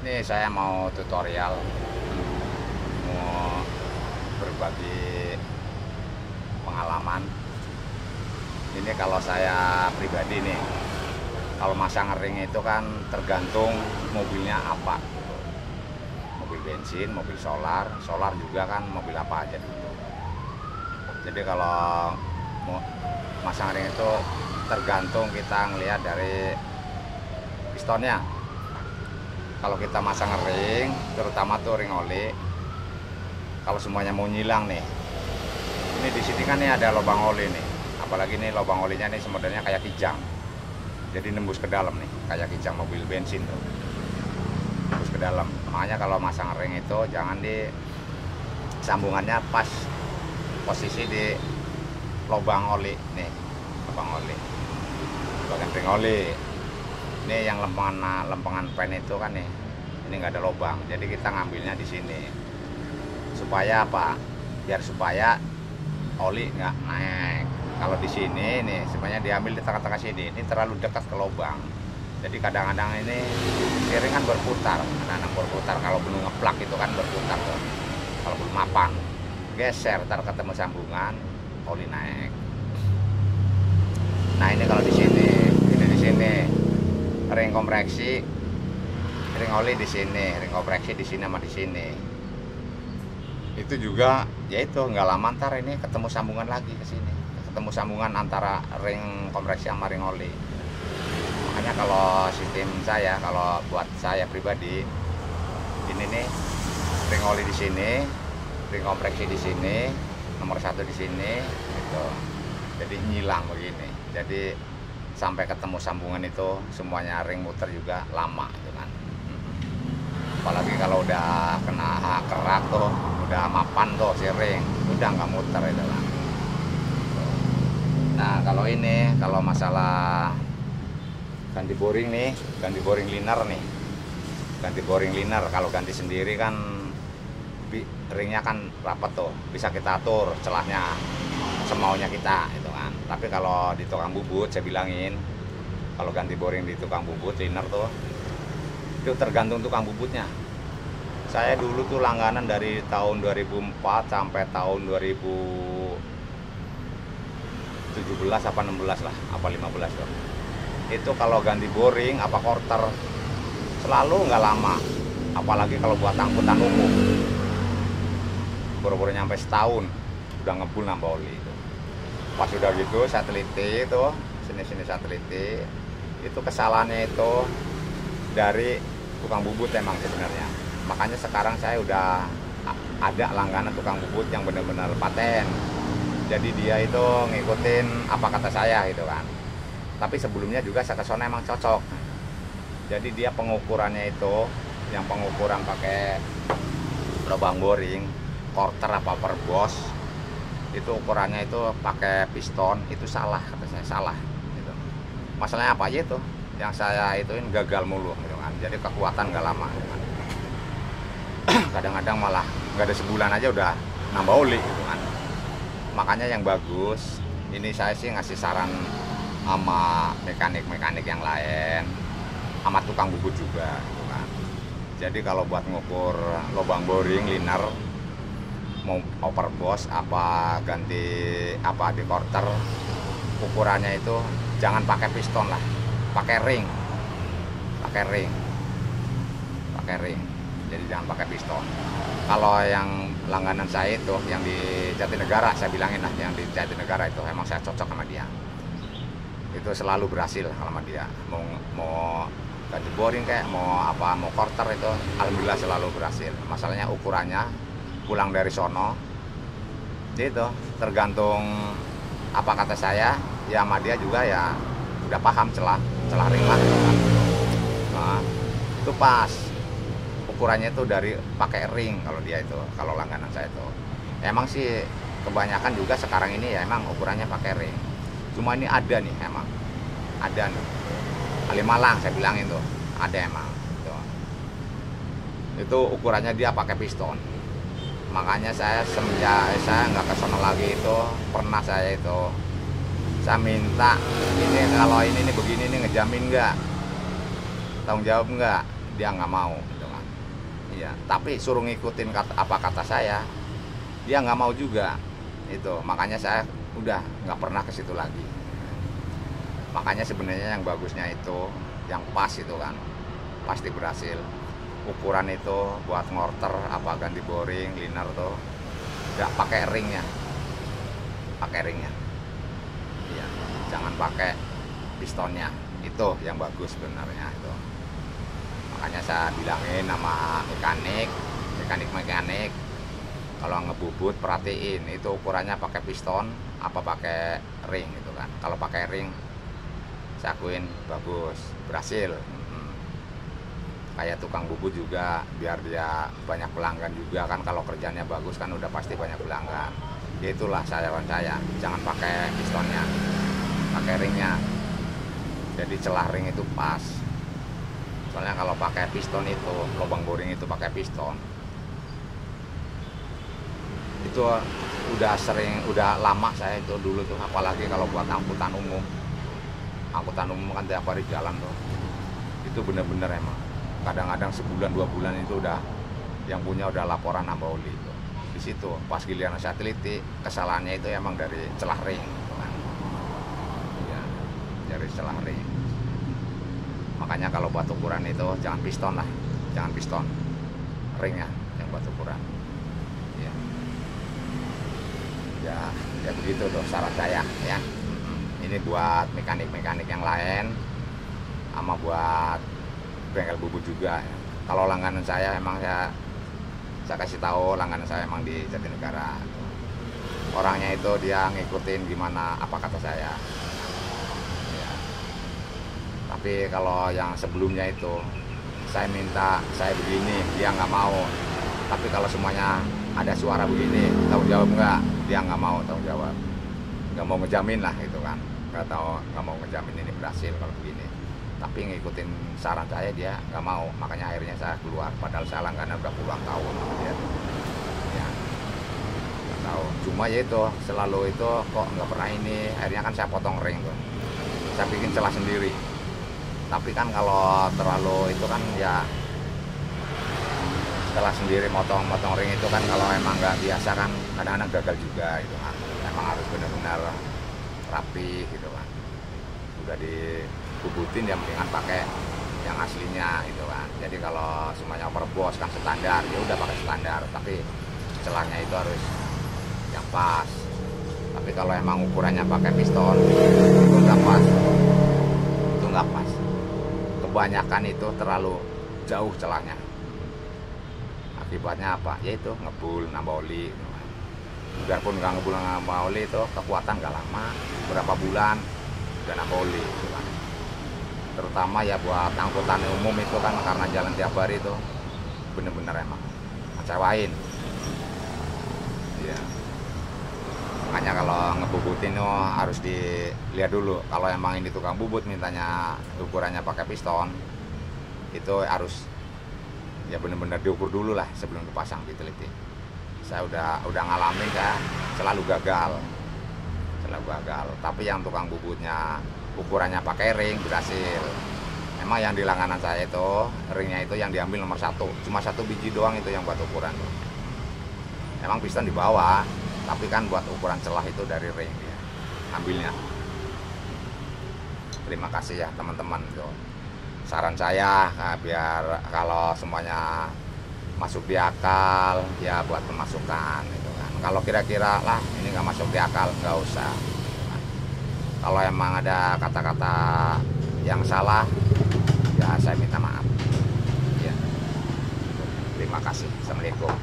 Ini saya mau tutorial, mau berbagi pengalaman. Ini kalau saya pribadi nih, kalau masang ring itu kan tergantung mobilnya apa. Mobil bensin, mobil solar, solar juga kan mobil apa aja dulu. Jadi kalau mau masang ring itu tergantung kita ngelihat dari pistonnya. Kalau kita masang ring, terutama tuh ring oli, kalau semuanya mau nyilang nih, ini di sini kan nih ada lubang oli nih, apalagi nih lubang olinya nih sebenarnya kayak kijang, jadi nembus ke dalam nih, kayak kijang mobil bensin tuh, nembus ke dalam. Makanya kalau masang ring itu jangan di sambungannya pas posisi di lubang oli nih, lubang oli, bagian ring oli. Ini yang lempengan pen itu kan nih, ini nggak ada lubang, jadi kita ngambilnya di sini. Supaya apa? Biar supaya oli nggak naik. Kalau di sini nih, sebenarnya diambil di tengah-tengah sini, ini terlalu dekat ke lubang. Jadi kadang-kadang ini ring kan berputar, kadang-kadang berputar. Kalau belum ngeplak itu kan berputar tuh. Kalau belum mapan, geser, ntar ketemu sambungan, oli naik. Nah ini kalau di sini, ini di sini. Ring kompreksi, ring oli di sini, ring kompreksi di sini sama di sini. Itu juga, yaitu nggak lama ntar ini ketemu sambungan lagi ke sini, ketemu sambungan antara ring kompreksi sama ring oli. Makanya kalau sistem saya, kalau buat saya pribadi, ini nih ring oli di sini, ring kompreksi di sini, nomor 1 di sini, gitu. Jadi nyilang begini. Jadi sampai ketemu sambungan itu semuanya ring muter juga lama gitu kan. Apalagi kalau udah kena kerak tuh, udah mapan tuh si ring, udah nggak muter itu kan. Nah kalau ini, kalau masalah ganti boring nih, ganti boring liner nih, ganti boring liner. Kalau ganti sendiri kan ringnya kan rapat tuh, bisa kita atur celahnya semaunya kita itu kan. Tapi kalau di tukang bubut, saya bilangin, kalau ganti boring di tukang bubut liner tuh, itu tergantung tukang bubutnya. Saya dulu tuh langganan dari tahun 2004 sampai tahun 2017 apa 16 lah, apa 15 tuh. Itu kalau ganti boring apa quarter selalu nggak lama, apalagi kalau buat angkutan umum, boro-boro nyampe setahun udah ngebul nambah oli itu. Pas udah gitu saya teliti itu, sini saya teliti, itu kesalahannya itu dari tukang bubut emang sebenarnya. Makanya sekarang saya udah ada langganan tukang bubut yang benar-benar paten. Jadi dia itu ngikutin apa kata saya gitu kan. Tapi sebelumnya juga saya kesana emang cocok. Jadi dia pengukurannya itu, yang pengukuran pakai lubang boring, quarter apa per bos, itu ukurannya itu pakai piston, itu salah, kata saya salah gitu. Masalahnya apa aja itu yang saya ituin gagal mulu gitu kan. Jadi kekuatan nggak lama gitu kan. Kadang-kadang malah nggak ada sebulan aja udah nambah oli gitu kan. Makanya yang bagus ini, saya sih ngasih saran sama mekanik yang lain, sama tukang bubut juga gitu kan. Jadi kalau buat ngukur lubang boring liner, mau oper bos apa ganti apa di quarter, ukurannya itu jangan pakai piston lah, pakai ring, jadi jangan pakai piston. Kalau yang langganan saya itu yang di Jatinegara, saya bilangin lah, yang di Jatinegara itu emang saya cocok sama dia, itu selalu berhasil sama dia. Mau ganti boring kayak mau apa, mau quarter, itu alhamdulillah selalu berhasil. Masalahnya ukurannya pulang dari sono itu tergantung apa kata saya ya, sama dia juga ya udah paham celah ring lah gitu kan. Nah, itu pas ukurannya itu dari pakai ring. Kalau dia itu, kalau langganan saya itu emang sih kebanyakan juga sekarang ini ya emang ukurannya pakai ring. Cuma ini ada nih, emang ada nih Kalimalang saya bilangin tuh ada emang gitu. Itu ukurannya dia pakai piston. Makanya saya semenjak saya nggak kesana lagi itu, pernah saya itu saya minta ini, kalau ini begini nih ngejamin nggak, tanggung jawab nggak, dia nggak mau gitu kan. Iya, tapi suruh ngikutin apa kata saya, dia nggak mau juga. Itu makanya saya udah nggak pernah ke situ lagi. Makanya sebenarnya yang bagusnya itu yang pas itu kan, pasti berhasil. Ukuran itu buat ngorter apa ganti boring liner tuh nggak pakai ringnya, iya, jangan pakai pistonnya, itu yang bagus sebenarnya itu. Makanya saya bilangin sama mekanik kalau ngebubut perhatiin itu ukurannya pakai piston apa pakai ring gitu kan. Kalau pakai ring saya akuin bagus, berhasil. Kayak tukang bubut juga, biar dia banyak pelanggan juga kan. Kalau kerjanya bagus kan udah pasti banyak pelanggan. Ya itulah saran saya, jangan pakai pistonnya, pakai ringnya. Jadi celah ring itu pas. Soalnya kalau pakai piston itu, lubang boring itu pakai piston, itu udah lama saya itu dulu tuh. Apalagi kalau buat angkutan umum kan tiap hari jalan tuh, itu bener-bener emang kadang-kadang sebulan 2 bulan itu udah yang punya udah laporan nambah oli itu. Di situ pas giliran saya teliti, kesalahannya itu emang dari celah ring gitu kan. Ya, dari celah ring. Makanya kalau buat ukuran itu jangan piston lah, jangan piston, ringnya yang buat ukuran. Ya, ya begitu tuh saran saya ya. Ini buat mekanik yang lain, sama buat bengkel bubut juga. Kalau langganan saya emang saya kasih tahu, langganan saya emang di Jatinegara. Orangnya itu dia ngikutin gimana apa kata saya. Ya. Tapi kalau yang sebelumnya itu saya minta saya begini, dia nggak mau. Tapi kalau semuanya ada suara begini, tanggung jawab nggak? Dia nggak mau tanggung jawab, nggak mau ngejamin lah itu kan. Nggak mau ngejamin ini berhasil kalau begini. Tapi ngikutin saran saya dia nggak mau, makanya akhirnya saya keluar. Padahal saya langganan udah puluhan tahun dia. Ya, nggak tahu. Cuma ya itu selalu itu kok nggak pernah ini. Akhirnya kan saya potong ring tuh. Saya bikin celah sendiri. Tapi kan kalau terlalu itu kan ya celah sendiri motong ring itu kan kalau emang nggak biasa kan kadang-kadang gagal juga itu kan. Emang harus benar-benar rapi gitu kan. Udah dibubutin ya mendingan pakai yang aslinya gitu kan. Jadi kalau semuanya overboss kan standar, ya udah pakai standar, tapi celahnya itu harus yang pas. Tapi kalau emang ukurannya pakai piston itu nggak pas, kebanyakan itu terlalu jauh celahnya. Akibatnya apa? Yaitu ngebul nambah oli gitu kan. Biarpun nggak ngebul nambah oli itu kekuatan nggak lama, berapa bulan udah nambah oli gitu kan. Terutama ya buat angkutan umum itu kan karena jalan tiap hari itu bener-bener emang ngecewain. Iya. Makanya kalau ngebubutin itu harus dilihat dulu. Kalau emang ini tukang bubut mintanya ukurannya pakai piston, itu harus ya bener-bener diukur dulu lah sebelum dipasang, diteliti. Saya udah ngalamin ya, selalu gagal. Tapi yang tukang bubutnya ukurannya pakai ring berhasil. Emang yang di langganan saya itu ringnya itu yang diambil nomor 1, cuma 1 biji doang itu yang buat ukuran. Emang piston di bawah, tapi kan buat ukuran celah itu dari ring dia ambilnya. Terima kasih ya teman-teman. Saran saya biar kalau semuanya masuk di akal ya buat pemasukan gitu kan. Kalau kira-kira lah ini nggak masuk di akal nggak usah. Kalau emang ada kata-kata yang salah, ya saya minta maaf. Ya. Terima kasih. Assalamualaikum.